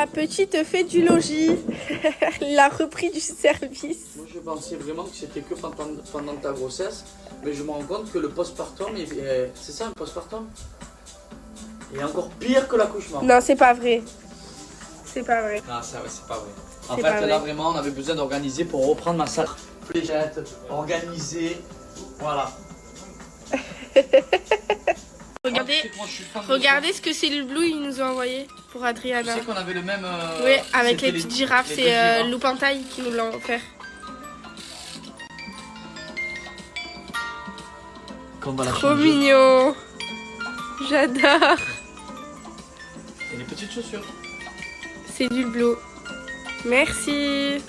Ma petite fait du logis. Elle a repris du service. Moi je pensais vraiment que c'était que pendant ta grossesse, mais je me rends compte que le postpartum, c'est ça un postpartum? Il est encore pire que l'accouchement. Non, c'est pas vrai. C'est pas vrai. Non, ça, ouais, c'est pas vrai. En C'est fait, pas là vrai. vraiment, on avait besoin d'organiser pour reprendre ma salle. Fléchette, organiser, voilà. Regardez, Tu sais que moi, je suis fan de regardez ce que c'est le Blue il nous a envoyé pour ça. Adriana. Tu sais qu'on avait le même. Oui, avec c'était les petites girafes, les deux c'est girafes. Loupantaille qui nous l'a offert. Qu'on va la Trop changer. mignon. J'adore. Et les petites chaussures. C'est du Blue. Merci.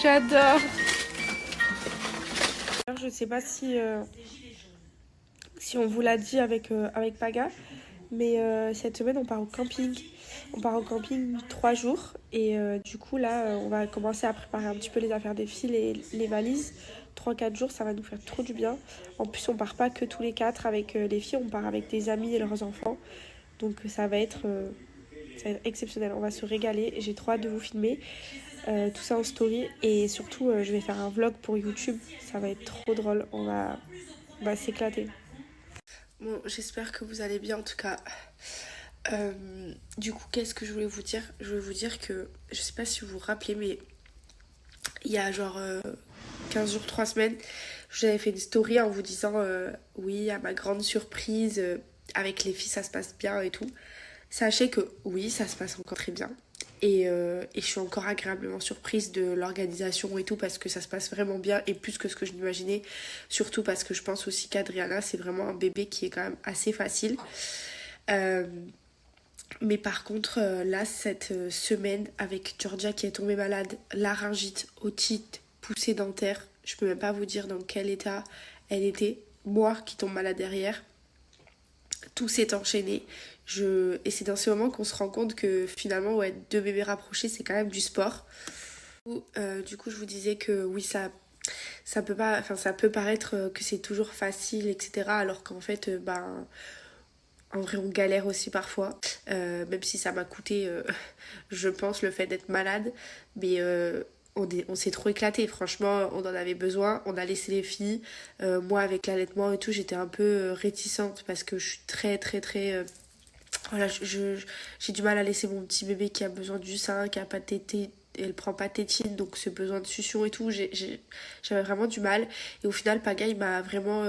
J'adore. Je sais pas si on vous l'a dit avec Paga, mais cette semaine on part au camping. On part au camping 3 jours et du coup là on va commencer à préparer un petit peu les affaires des filles, les valises. 3-4 jours, ça va nous faire trop du bien. En plus, on part pas que tous les 4 avec les filles, on part avec des amis et leurs enfants. Donc ça va être exceptionnel, on va se régaler. J'ai trop hâte de vous filmer tout ça en story et surtout je vais faire un vlog pour YouTube. Ça va être trop drôle, on va s'éclater. Bon, j'espère que vous allez bien en tout cas. Du coup, qu'est-ce que je voulais vous dire? Je voulais vous dire que, je sais pas si vous vous rappelez, mais il y a genre 15 jours, 3 semaines, j'avais fait une story en vous disant oui, à ma grande surprise, avec les filles ça se passe bien et tout. Sachez que oui, ça se passe encore très bien. Et je suis encore agréablement surprise de l'organisation et tout parce que ça se passe vraiment bien et plus que ce que je m'imaginais. Surtout parce que je pense aussi qu'Adriana, c'est vraiment un bébé qui est quand même assez facile. Mais par contre, là, cette semaine, avec Georgia qui est tombée malade, laryngite, otite, poussée dentaire, je peux même pas vous dire dans quel état elle était. Moi qui tombe malade derrière. Tout s'est enchaîné. Et c'est dans ces moments qu'on se rend compte que finalement, ouais, 2 bébés rapprochés, c'est quand même du sport. Du coup, je vous disais que oui, ça peut pas, enfin, ça peut paraître que c'est toujours facile, etc. Alors qu'en fait, en vrai, on galère aussi parfois. Même si ça m'a coûté, je pense, le fait d'être malade. Mais on s'est trop éclaté. Franchement, on en avait besoin. On a laissé les filles. Moi, avec l'allaitement et tout, j'étais un peu réticente parce que je suis très, très, très... voilà, j'ai du mal à laisser mon petit bébé qui a besoin du sein, qui a pas de tétée. Elle prend pas de tétine, donc ce besoin de succion et tout, j'avais vraiment du mal. Et au final, Paga, il m'a vraiment...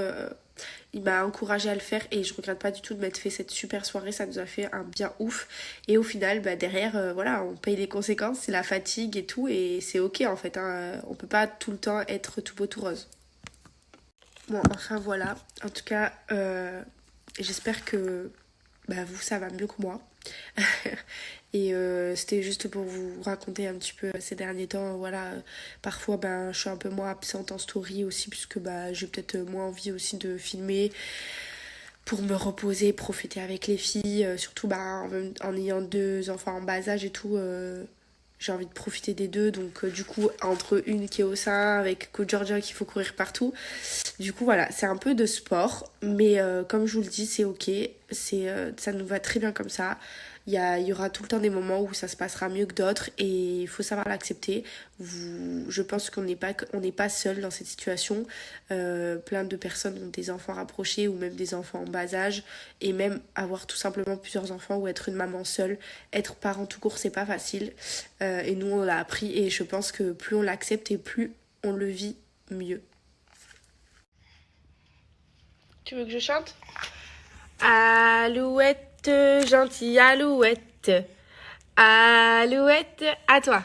il m'a encouragée à le faire et je regrette pas du tout de m'être fait cette super soirée, ça nous a fait un bien ouf. Et au final, derrière, voilà, on paye les conséquences, c'est la fatigue et tout, et c'est ok en fait, hein. On peut pas tout le temps être tout beau tout rose. Bon, enfin voilà, en tout cas, j'espère que vous, ça va mieux que moi. Et c'était juste pour vous raconter un petit peu ces derniers temps, voilà, parfois je suis un peu moins absente en story aussi puisque j'ai peut-être moins envie aussi de filmer pour me reposer, profiter avec les filles, surtout en ayant 2 enfants en bas âge et tout, j'ai envie de profiter des 2, donc du coup entre une qui est au sein avec Georgia qu'il faut courir partout, du coup voilà, c'est un peu de sport, mais comme je vous le dis, c'est ok, ça nous va très bien comme ça. Il y aura tout le temps des moments où ça se passera mieux que d'autres et il faut savoir l'accepter. Je pense qu'on n'est pas seul dans cette situation. Plein de personnes ont des enfants rapprochés ou même des enfants en bas âge, et même avoir tout simplement plusieurs enfants ou être une maman seule, être parent tout court, c'est pas facile. Et nous on l'a appris et je pense que plus on l'accepte et plus on le vit mieux. Tu veux que je chante? Alouette, gentille alouette. Alouette, à toi.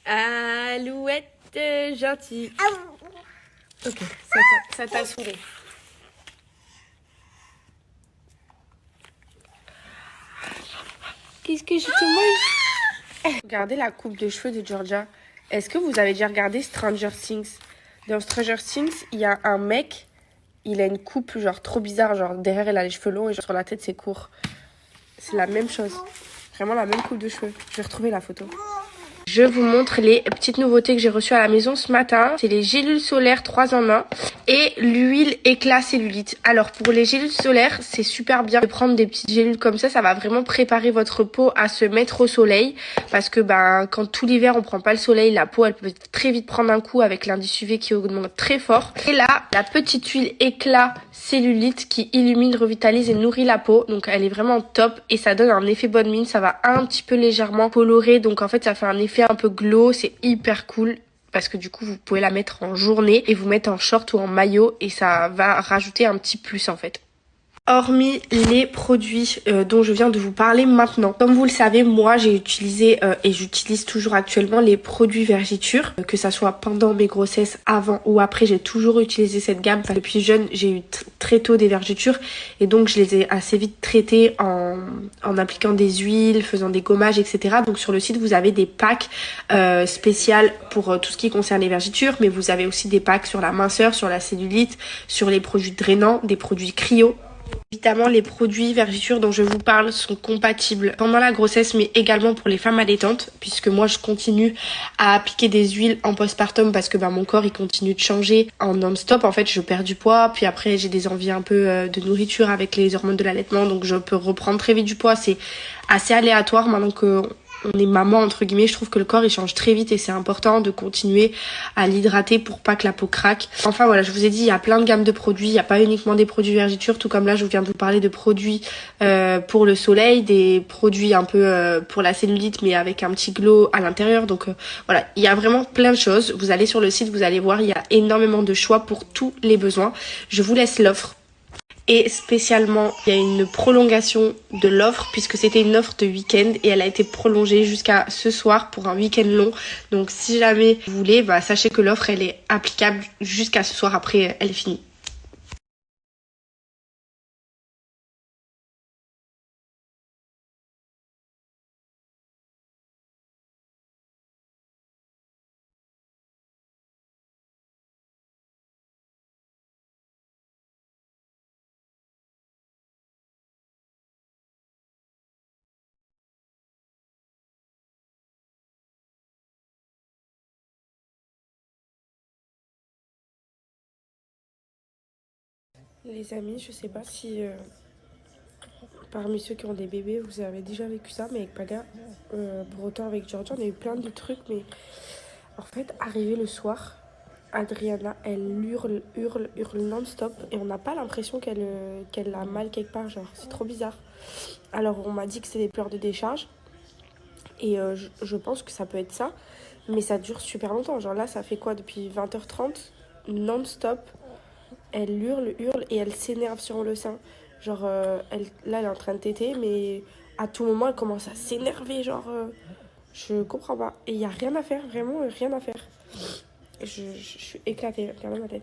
Alouette, gentille. Ok, ça t'a saoulé. Qu'est-ce que je te mange? Regardez la coupe de cheveux de Georgia. Est-ce que vous avez déjà regardé Stranger Things? Dans Stranger Things, il y a un mec, il a une coupe genre trop bizarre, genre derrière il a les cheveux longs et genre sur la tête c'est court. C'est la même chose. Vraiment la même coupe de cheveux. Je vais retrouver la photo. Je vous montre les petites nouveautés que j'ai reçues à la maison ce matin. C'est les gélules solaires 3 en 1 et l'huile éclat cellulite. Alors pour les gélules solaires, c'est super bien de prendre des petites gélules comme ça va vraiment préparer votre peau à se mettre au soleil parce que quand tout l'hiver on prend pas le soleil, la peau elle peut très vite prendre un coup avec l'indice UV qui augmente très fort. Et là, la petite huile éclat cellulite qui illumine, revitalise et nourrit la peau. Donc elle est vraiment top et ça donne un effet bonne mine, ça va un petit peu légèrement colorer. Donc en fait ça fait un effet un peu glow, c'est hyper cool. Parce que du coup vous pouvez la mettre en journée et vous mettre en short ou en maillot et ça va rajouter un petit plus en fait. Hormis les produits dont je viens de vous parler maintenant. Comme vous le savez, moi j'ai utilisé et j'utilise toujours actuellement les produits Vergiture. Que ça soit pendant mes grossesses, avant ou après, j'ai toujours utilisé cette gamme. Parce que depuis jeune, j'ai eu très tôt des vergetures et donc je les ai assez vite traitées en appliquant des huiles, faisant des gommages, etc. Donc sur le site, vous avez des packs spéciales pour tout ce qui concerne les vergetures, mais vous avez aussi des packs sur la minceur, sur la cellulite, sur les produits drainants, des produits cryo. Évidemment, les produits Vergiture dont je vous parle sont compatibles pendant la grossesse, mais également pour les femmes allaitantes, puisque moi je continue à appliquer des huiles en postpartum parce que mon corps il continue de changer en non-stop. En fait, je perds du poids, puis après j'ai des envies un peu de nourriture avec les hormones de l'allaitement, donc je peux reprendre très vite du poids. C'est assez aléatoire maintenant que on est maman entre guillemets. Je trouve que le corps il change très vite et c'est important de continuer à l'hydrater pour pas que la peau craque. Enfin voilà, je vous ai dit il y a plein de gammes de produits, il n'y a pas uniquement des produits Vergiture, tout comme là je viens de vous parler de produits pour le soleil, des produits un peu pour la cellulite mais avec un petit glow à l'intérieur. Donc voilà, il y a vraiment plein de choses. Vous allez sur le site, vous allez voir, il y a énormément de choix pour tous les besoins. Je vous laisse l'offre. Et spécialement, il y a une prolongation de l'offre puisque c'était une offre de week-end et elle a été prolongée jusqu'à ce soir pour un week-end long. Donc si jamais vous voulez, sachez que l'offre elle est applicable jusqu'à ce soir, après elle est finie. Les amis, je sais pas si parmi ceux qui ont des bébés, vous avez déjà vécu ça, mais avec Paga, pour autant avec Georgia, on a eu plein de trucs, mais en fait, arrivé le soir, Adriana, elle hurle non-stop, et on n'a pas l'impression qu'elle a mal quelque part, genre, c'est trop bizarre. Alors, on m'a dit que c'est des pleurs de décharge, et je pense que ça peut être ça, mais ça dure super longtemps. Genre là, ça fait quoi depuis 20h30 non-stop, elle hurle et elle s'énerve sur le sein. Genre, là, elle est en train de téter, mais à tout moment, elle commence à s'énerver. Genre, je comprends pas. Et il n'y a rien à faire, vraiment rien à faire. Je suis éclatée, regardez ma tête.